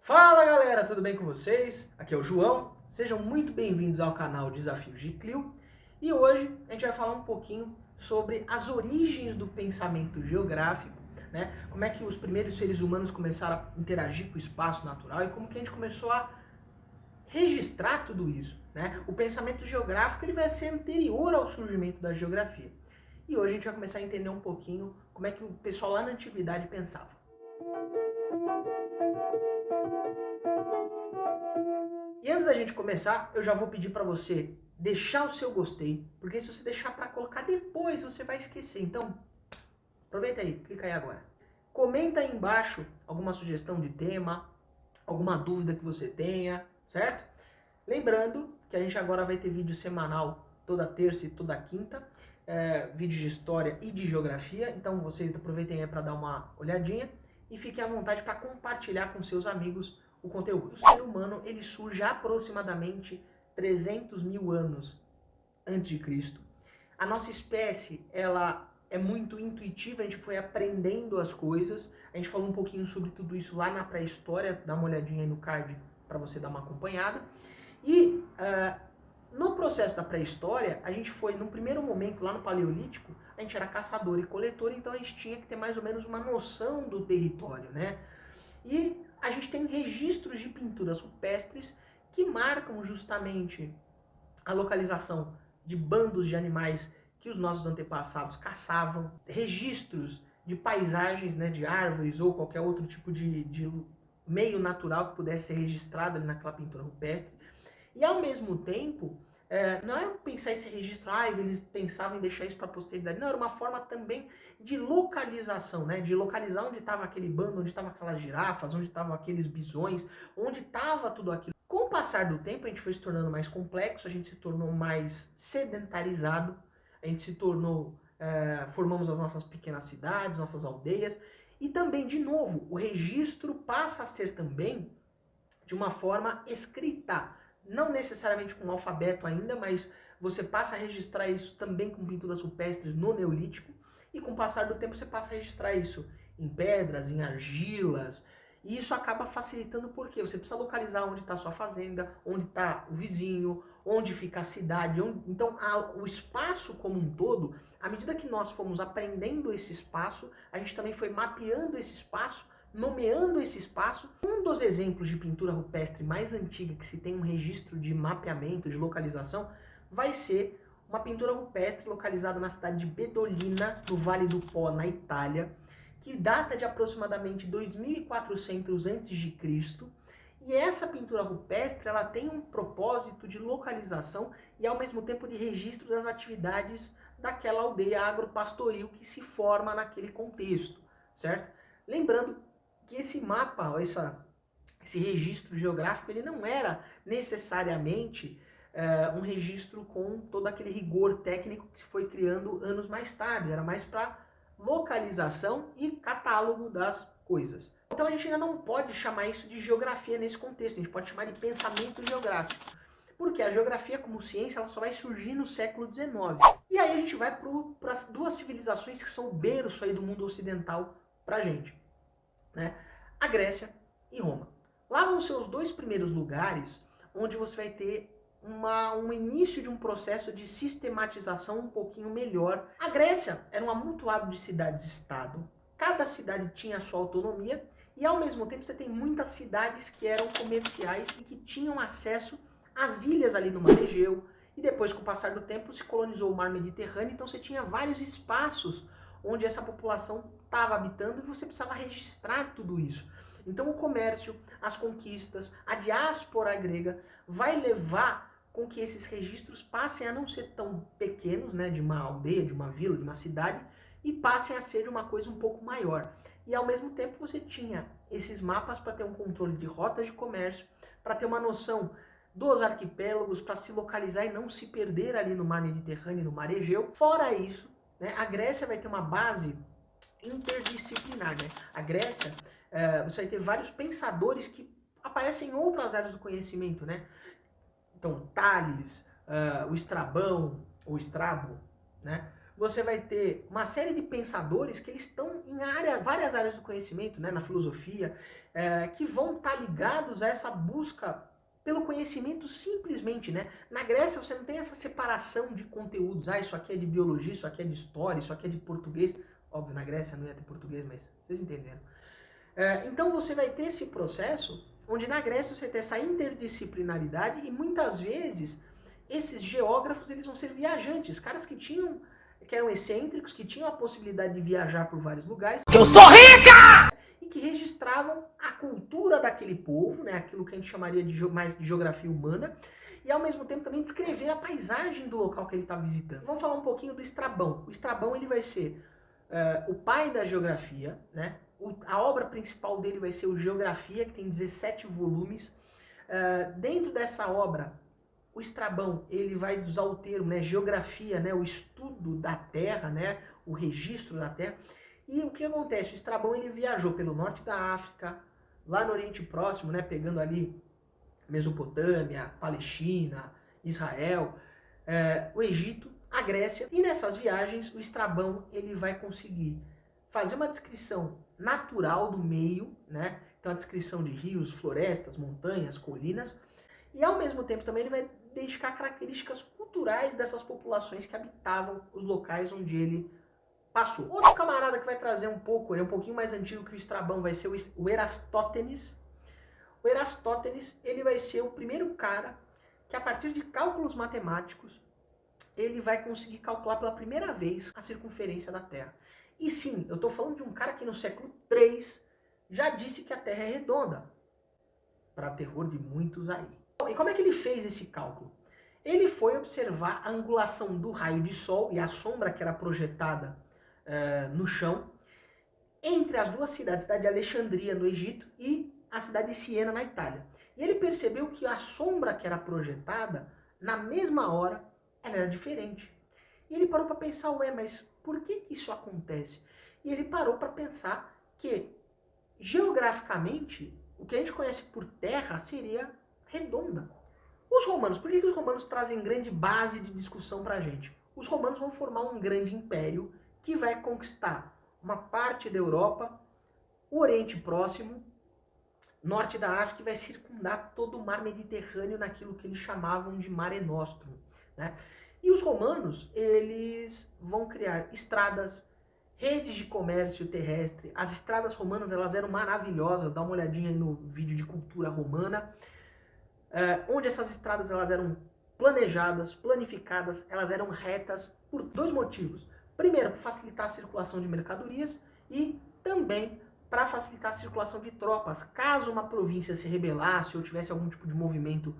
Fala galera, tudo bem com vocês? Aqui é o João, sejam muito bem-vindos ao canal Desafios de Clio e hoje a gente vai falar um pouquinho sobre as origens do pensamento geográfico, né? Como é que os primeiros seres humanos começaram a interagir com o espaço natural e como que a gente começou a registrar tudo isso, né? O pensamento geográfico ele vai ser anterior ao surgimento da geografia e hoje a gente vai começar a entender um pouquinho como é que o pessoal lá na antiguidade pensava. E antes da gente começar, eu já vou pedir para você deixar o seu gostei, porque se você deixar para colocar depois, você vai esquecer. Então, aproveita aí, clica aí agora. Comenta aí embaixo alguma sugestão de tema, alguma dúvida que você tenha, certo? Lembrando que a gente agora vai ter vídeo semanal toda terça e toda quinta, vídeos de história e de geografia, então vocês aproveitem aí para dar uma olhadinha e fiquem à vontade para compartilhar com seus amigos o conteúdo. O ser humano ele surge aproximadamente 300 mil anos antes de Cristo. A nossa espécie ela é muito intuitiva, a gente foi aprendendo as coisas. A gente falou um pouquinho sobre tudo isso lá na pré-história, dá uma olhadinha aí no card para você dar uma acompanhada. E no processo da pré-história, a gente foi, no primeiro momento, lá no Paleolítico, a gente era caçador e coletor, então a gente tinha que ter mais ou menos uma noção do território, né? E a gente tem registros de pinturas rupestres que marcam justamente a localização de bandos de animais que os nossos antepassados caçavam, registros de paisagens, né, de árvores ou qualquer outro tipo de meio natural que pudesse ser registrado ali naquela pintura rupestre. E ao mesmo tempo, não é pensar esse registro, eles pensavam em deixar isso para a posteridade. Não, era uma forma também de localização, né? De localizar onde estava aquele bando, onde estavam aquelas girafas, onde estavam aqueles bisões, onde estava tudo aquilo. Com o passar do tempo, a gente foi se tornando mais complexo, a gente se tornou mais sedentarizado, a gente se tornou, formamos as nossas pequenas cidades, nossas aldeias, e também, de novo, o registro passa a ser também de uma forma escrita, não necessariamente com alfabeto ainda, mas você passa a registrar isso também com pinturas rupestres no Neolítico, e com o passar do tempo você passa a registrar isso em pedras, em argilas, e isso acaba facilitando porque você precisa localizar onde está a sua fazenda, onde está o vizinho, onde fica a cidade, então o espaço como um todo, à medida que nós fomos aprendendo esse espaço, a gente também foi mapeando esse espaço, nomeando esse espaço. Um dos exemplos de pintura rupestre mais antiga que se tem um registro de mapeamento, de localização, vai ser uma pintura rupestre localizada na cidade de Bedolina, no Vale do Pó, na Itália, que data de aproximadamente 2400 a.C. E essa pintura rupestre ela tem um propósito de localização e ao mesmo tempo de registro das atividades daquela aldeia agropastoril que se forma naquele contexto, certo? Lembrando que esse mapa, esse registro geográfico, ele não era necessariamente um registro com todo aquele rigor técnico que se foi criando anos mais tarde, era mais para localização e catálogo das coisas. Então a gente ainda não pode chamar isso de geografia nesse contexto, a gente pode chamar de pensamento geográfico. Porque a geografia como ciência ela só vai surgir no século XIX. E aí a gente vai para as duas civilizações que são o berço aí do mundo ocidental pra gente, né? A Grécia e Roma. Lá vão ser os dois primeiros lugares onde você vai ter um início de um processo de sistematização um pouquinho melhor. A Grécia era um amontoado de cidades-estado. Cada cidade tinha a sua autonomia e ao mesmo tempo você tem muitas cidades que eram comerciais e que tinham acesso às ilhas ali no Mar Egeu. E depois, com o passar do tempo, se colonizou o Mar Mediterrâneo, então você tinha vários espaços onde essa população estava habitando e você precisava registrar tudo isso. Então o comércio, as conquistas, a diáspora grega vai levar com que esses registros passem a não ser tão pequenos, né, de uma aldeia, de uma vila, de uma cidade, e passem a ser de uma coisa um pouco maior. E ao mesmo tempo você tinha esses mapas para ter um controle de rotas de comércio, para ter uma noção dos arquipélagos, para se localizar e não se perder ali no Mar Mediterrâneo e no Mar Egeu. Fora isso, né, a Grécia vai ter uma base interdisciplinar, né? A Grécia, você vai ter vários pensadores que aparecem em outras áreas do conhecimento, né? Então, Tales, o Estrabão, ou Estrabo, né? você vai ter uma série de pensadores que eles estão em várias áreas do conhecimento, né, na filosofia, que vão estar ligados a essa busca pelo conhecimento simplesmente, né? Na Grécia você não tem essa separação de conteúdos, isso aqui é de biologia, isso aqui é de história, isso aqui é de português. Óbvio, na Grécia não ia ter português, mas vocês entenderam. Então você vai ter esse processo, onde na Grécia você tem essa interdisciplinaridade e muitas vezes esses geógrafos eles vão ser viajantes, caras que eram excêntricos, que tinham a possibilidade de viajar por vários lugares. Que eu sou rica! E que registravam a cultura daquele povo, né, aquilo que a gente chamaria mais de geografia humana, e ao mesmo tempo também descrever a paisagem do local que ele está visitando. Vamos falar um pouquinho do Estrabão. O Estrabão ele vai ser o pai da geografia, né? A obra principal dele vai ser o Geografia, que tem 17 volumes. Dentro dessa obra, o Estrabão ele vai usar o termo, né, geografia, né, o estudo da Terra, né, o registro da Terra. E o que acontece? O Estrabão ele viajou pelo norte da África, lá no Oriente Próximo, né, pegando ali Mesopotâmia, Palestina, Israel, o Egito, a Grécia. E nessas viagens o Estrabão ele vai conseguir fazer uma descrição natural do meio, né? Então a descrição de rios, florestas, montanhas, colinas, e ao mesmo tempo também ele vai identificar características culturais dessas populações que habitavam os locais onde ele passou. Outro camarada que vai trazer um pouco, ele é um pouquinho mais antigo que o Estrabão, vai ser o Erastótenes. O Erastótenes, ele vai ser o primeiro cara que a partir de cálculos matemáticos, ele vai conseguir calcular pela primeira vez a circunferência da Terra. E sim, eu estou falando de um cara que no século III já disse que a Terra é redonda, para terror de muitos aí. E como é que ele fez esse cálculo? Ele foi observar a angulação do raio de sol e a sombra que era projetada no chão entre as duas cidades, a cidade de Alexandria, no Egito, e a cidade de Siena, na Itália. E ele percebeu que a sombra que era projetada, na mesma hora, ela era diferente. E ele parou para pensar, mas por que isso acontece? E ele parou para pensar que, geograficamente, o que a gente conhece por terra seria redonda. Os romanos, por que os romanos trazem grande base de discussão para a gente? Os romanos vão formar um grande império que vai conquistar uma parte da Europa, o Oriente Próximo, norte da África, e vai circundar todo o mar Mediterrâneo naquilo que eles chamavam de Mare Nostrum, né? E os romanos, eles vão criar estradas, redes de comércio terrestre. As estradas romanas, elas eram maravilhosas, dá uma olhadinha aí no vídeo de cultura romana, onde essas estradas elas eram planejadas, planificadas, elas eram retas por dois motivos. Primeiro, para facilitar a circulação de mercadorias e também para facilitar a circulação de tropas. Caso uma província se rebelasse ou tivesse algum tipo de movimento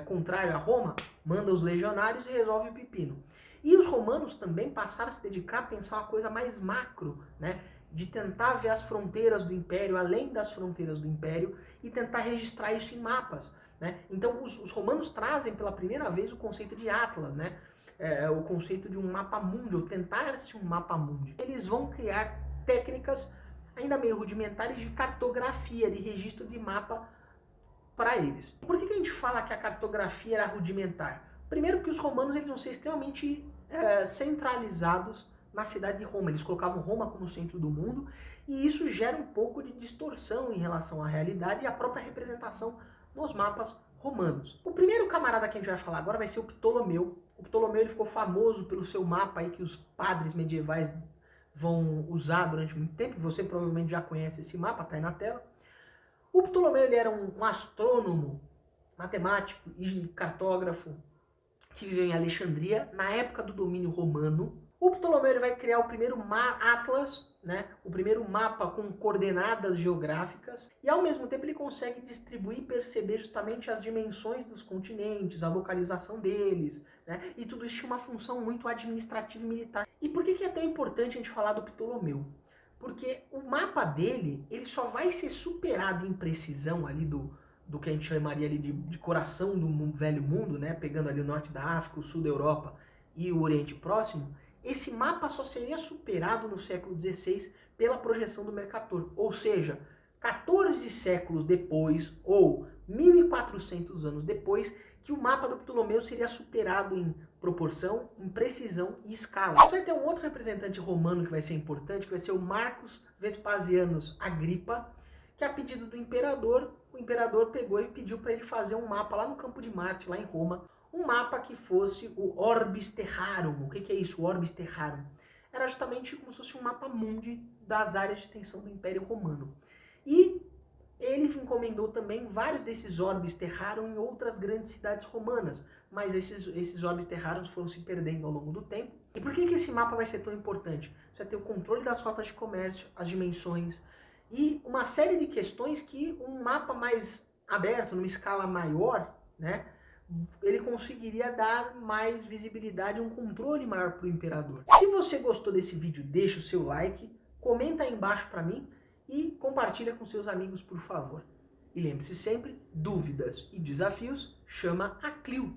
contrário a Roma, manda os legionários e resolve o pepino. E os romanos também passaram a se dedicar a pensar uma coisa mais macro, né? De tentar ver as fronteiras do império, além das fronteiras do império, e tentar registrar isso em mapas, né? Então os romanos trazem pela primeira vez o conceito de Atlas, né? O conceito de um mapa mundi, ou tentar-se um mapa mundi. Eles vão criar técnicas ainda meio rudimentares de cartografia, de registro de mapa para eles. Por que a gente fala que a cartografia era rudimentar? Primeiro porque os romanos eles vão ser extremamente centralizados na cidade de Roma. Eles colocavam Roma como centro do mundo e isso gera um pouco de distorção em relação à realidade e à própria representação nos mapas romanos. O primeiro camarada que a gente vai falar agora vai ser o Ptolomeu. O Ptolomeu ele ficou famoso pelo seu mapa aí que os padres medievais vão usar durante muito tempo. Você provavelmente já conhece esse mapa, tá aí na tela. O Ptolomeu ele era um astrônomo, matemático e cartógrafo que viveu em Alexandria na época do domínio romano. O Ptolomeu ele vai criar o primeiro Atlas, né? O primeiro mapa com coordenadas geográficas, e ao mesmo tempo ele consegue distribuir e perceber justamente as dimensões dos continentes, a localização deles, né? E tudo isso tinha uma função muito administrativa e militar. E por que é tão importante a gente falar do Ptolomeu? Porque o mapa dele, ele só vai ser superado em precisão ali do que a gente chamaria ali de coração do velho mundo, né? Pegando ali o norte da África, o sul da Europa e o Oriente Próximo. Esse mapa só seria superado no século XVI pela projeção do Mercator. Ou seja, 14 séculos depois, ou 1400 anos depois, que o mapa do Ptolomeu seria superado em proporção, em precisão e escala. Você vai ter um outro representante romano que vai ser importante, que vai ser o Marcus Vespasianus Agripa, que a pedido do imperador, o imperador pegou e pediu para ele fazer um mapa lá no Campo de Marte, lá em Roma, um mapa que fosse o Orbis Terrarum. O que é isso, o Orbis Terrarum? Era justamente como se fosse um mapa mundi das áreas de extensão do Império Romano. E ele encomendou também vários desses orbes terrarum em outras grandes cidades romanas, mas esses orbes terrarum foram se perdendo ao longo do tempo. E por que esse mapa vai ser tão importante? Você vai ter o controle das rotas de comércio, as dimensões e uma série de questões que um mapa mais aberto, numa escala maior, né, ele conseguiria dar mais visibilidade, um controle maior para o imperador. Se você gostou desse vídeo, deixa o seu like, comenta aí embaixo para mim, e compartilha com seus amigos, por favor. E lembre-se sempre, dúvidas e desafios, chama a Clio.